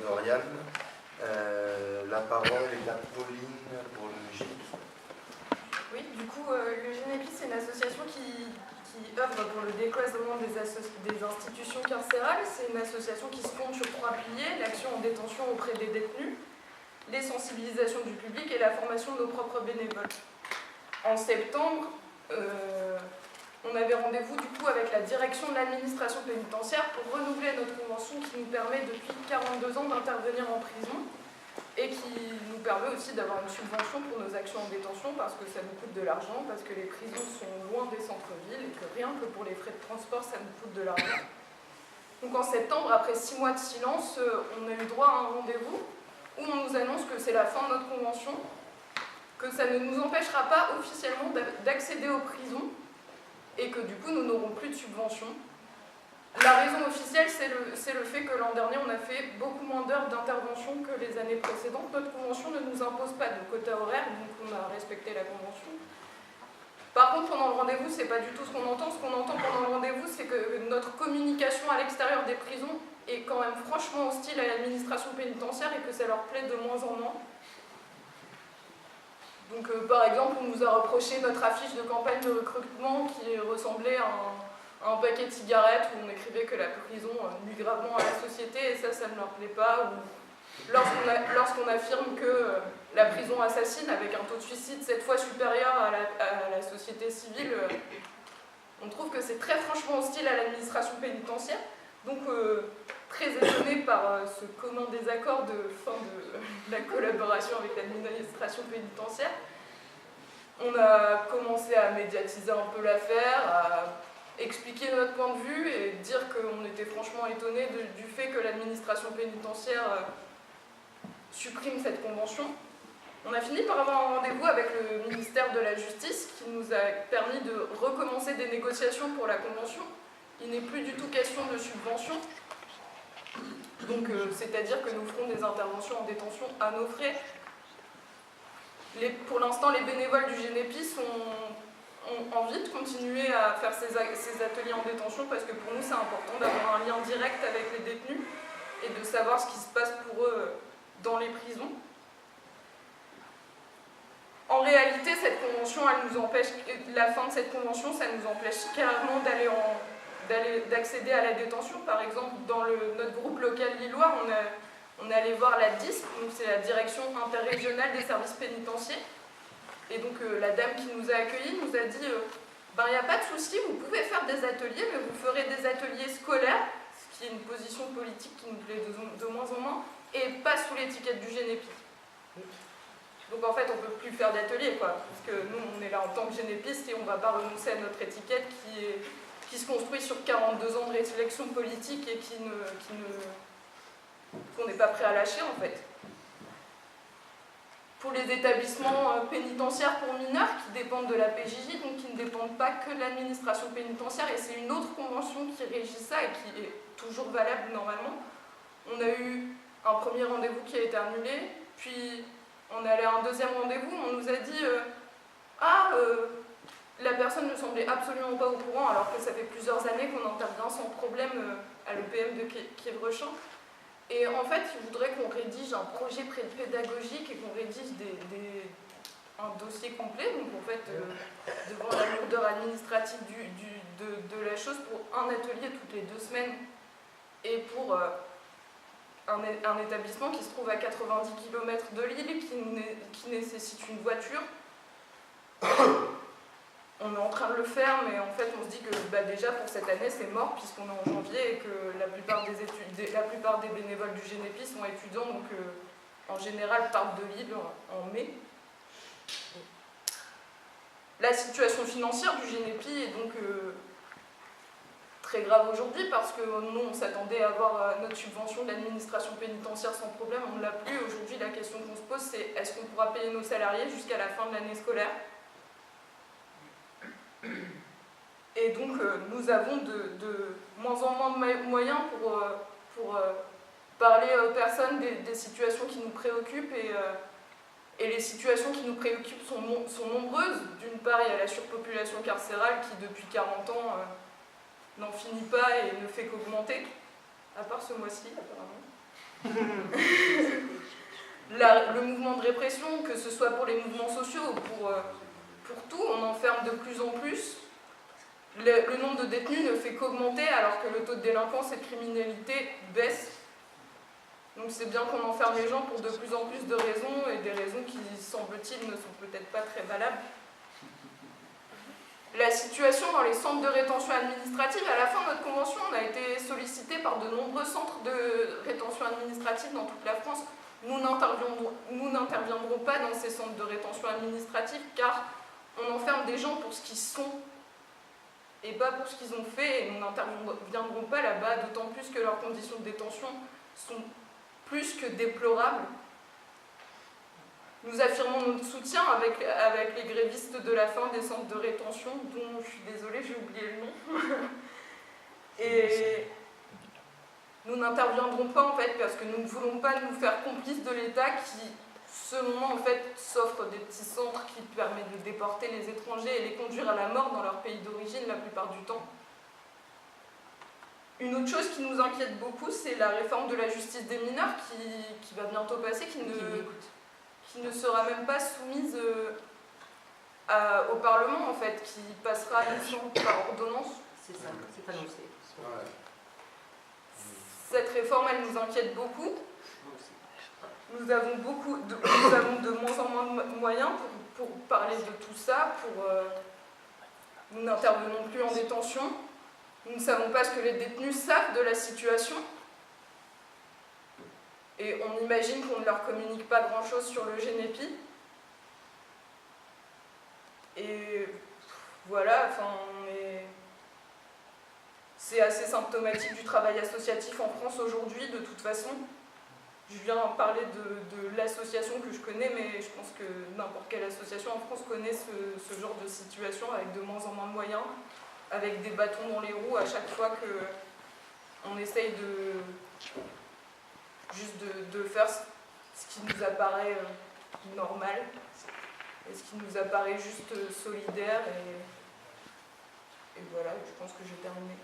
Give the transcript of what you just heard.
d'Oriane. La parole est à Pauline pour le GIEC. Oui, du coup, le GENEPI, c'est une association qui œuvre pour le décloisonnement des institutions carcérales. C'est une association qui se fonde sur 3 piliers: l'action en détention auprès des détenus, les sensibilisations du public et la formation de nos propres bénévoles. En septembre, on avait rendez-vous du coup avec la direction de l'administration pénitentiaire pour renouveler notre convention qui nous permet depuis 42 ans d'intervenir en prison et qui nous permet aussi d'avoir une subvention pour nos actions en détention parce que ça nous coûte de l'argent, parce que les prisons sont loin des centres-villes et que rien que pour les frais de transport ça nous coûte de l'argent. Donc en septembre, après 6 mois de silence, on a eu droit à un rendez-vous où on nous annonce que c'est la fin de notre convention, que ça ne nous empêchera pas officiellement d'accéder aux prisons et que du coup nous n'aurons plus de subvention. La raison officielle, c'est le fait que l'an dernier on a fait beaucoup moins d'heures d'intervention que les années précédentes. Notre convention ne nous impose pas de quota horaire, donc on a respecté la convention. Par contre, pendant le rendez-vous, c'est pas du tout ce qu'on entend. Ce qu'on entend pendant le rendez-vous, c'est que notre communication à l'extérieur des prisons est quand même franchement hostile à l'administration pénitentiaire et que ça leur plaît de moins en moins. Donc par exemple, on nous a reproché notre affiche de campagne de recrutement qui ressemblait à un paquet de cigarettes où on écrivait que la prison nuit gravement à la société et ça ne leur plaît pas. Ou lorsqu'on affirme que la prison assassine avec un taux de suicide 7 fois supérieur à la société civile, on trouve que c'est très franchement hostile à l'administration pénitentiaire. Donc très étonné par ce commun désaccord de fin de la collaboration avec l'administration pénitentiaire, on a commencé à médiatiser un peu l'affaire, à expliquer notre point de vue et dire qu'on était franchement étonné du fait que l'administration pénitentiaire supprime cette convention. On a fini par avoir un rendez-vous avec le ministère de la Justice qui nous a permis de recommencer des négociations pour la convention. Il n'est plus du tout question de subvention. Donc, c'est-à-dire que nous ferons des interventions en détention à nos frais. Pour l'instant, les bénévoles du GENEPI ont envie de continuer à faire ces ateliers en détention parce que pour nous, c'est important d'avoir un lien direct avec les détenus et de savoir ce qui se passe pour eux dans les prisons. En réalité, cette convention, la fin de cette convention, ça nous empêche clairement d'accéder à la détention. Par exemple, dans notre groupe local lillois, on est allé voir la DISP, donc c'est la Direction interrégionale des services pénitentiaires. Et donc la dame qui nous a accueillis nous a dit il n'y a pas de souci, vous pouvez faire des ateliers, mais vous ferez des ateliers scolaires, ce qui est une position politique qui nous plaît de moins en moins, et pas sous l'étiquette du GENEPI. Donc en fait, on ne peut plus faire d'ateliers, parce que nous, on est là en tant que génépistes et on ne va pas renoncer à notre étiquette qui se construit sur 42 ans de réflexion politique et qu'on n'est pas prêt à lâcher, en fait. Pour les établissements pénitentiaires pour mineurs qui dépendent de la PJJ, donc qui ne dépendent pas que de l'administration pénitentiaire, et c'est une autre convention qui régit ça et qui est toujours valable normalement. On a eu un premier rendez-vous qui a été annulé, puis on est allé à un deuxième rendez-vous, on nous a dit la personne ne semblait absolument pas au courant alors que ça fait plusieurs années qu'on intervient sans problème à l'EPM de Quiévrechamp. Et en fait, ils voudraient qu'on rédige un projet pédagogique et qu'on rédige un dossier complet, donc en fait, devant la lourdeur administrative de la chose, pour un atelier toutes les 2 semaines et pour un établissement qui se trouve à 90 km de Lille, qui nécessite une voiture. On est en train de le faire, mais en fait on se dit que déjà pour cette année c'est mort puisqu'on est en janvier et que la plupart des bénévoles du GENEPI sont étudiants, donc en général partent de Lille en mai. La situation financière du GENEPI est donc très grave aujourd'hui parce que nous on s'attendait à avoir notre subvention de l'administration pénitentiaire sans problème, on ne l'a plus. Aujourd'hui la question qu'on se pose c'est est-ce qu'on pourra payer nos salariés jusqu'à la fin de l'année scolaire? Et donc nous avons de moins en moins de moyens pour parler aux personnes des situations qui nous préoccupent et les situations qui nous préoccupent sont nombreuses. D'une part, il y a la surpopulation carcérale qui depuis 40 ans n'en finit pas et ne fait qu'augmenter, à part ce mois-ci apparemment. Le mouvement de répression, que ce soit pour les mouvements sociaux ou pour tout, on enferme de plus en plus. Le nombre de détenus ne fait qu'augmenter alors que le taux de délinquance et de criminalité baisse. Donc c'est bien qu'on enferme les gens pour de plus en plus de raisons, et des raisons qui, semble-t-il, ne sont peut-être pas très valables. La situation dans les centres de rétention administrative, à la fin de notre convention, on a été sollicité par de nombreux centres de rétention administrative dans toute la France. Nous n'interviendrons pas dans ces centres de rétention administrative car on enferme des gens pour ce qu'ils sont et pas pour ce qu'ils ont fait, et nous n'interviendrons pas là-bas, d'autant plus que leurs conditions de détention sont plus que déplorables. Nous affirmons notre soutien avec les grévistes de la fin des centres de rétention, dont je suis désolée, j'ai oublié le nom. Et nous n'interviendrons pas en fait parce que nous ne voulons pas nous faire complices de l'État qui, selon moi, en fait, s'offre des petits centres qui permettent de déporter les étrangers et les conduire à la mort dans leur pays d'origine la plupart du temps. Une autre chose qui nous inquiète beaucoup, c'est la réforme de la justice des mineurs qui va bientôt passer, qui ne sera même pas soumise au Parlement, en fait, qui passera par ordonnance. C'est ça, c'est annoncé. Ouais. Cette réforme, elle nous inquiète beaucoup. Nous avons de moins en moins de moyens pour parler de tout ça. Nous n'intervenons plus en détention. Nous ne savons pas ce que les détenus savent de la situation. Et on imagine qu'on ne leur communique pas grand-chose sur le Génépi. Et voilà, c'est assez symptomatique du travail associatif en France aujourd'hui, de toute façon. Je viens parler de l'association que je connais, mais je pense que n'importe quelle association en France connaît ce genre de situation, avec de moins en moins de moyens, avec des bâtons dans les roues à chaque fois qu'on essaye de faire ce qui nous apparaît normal, et ce qui nous apparaît juste solidaire, et voilà, je pense que j'ai terminé.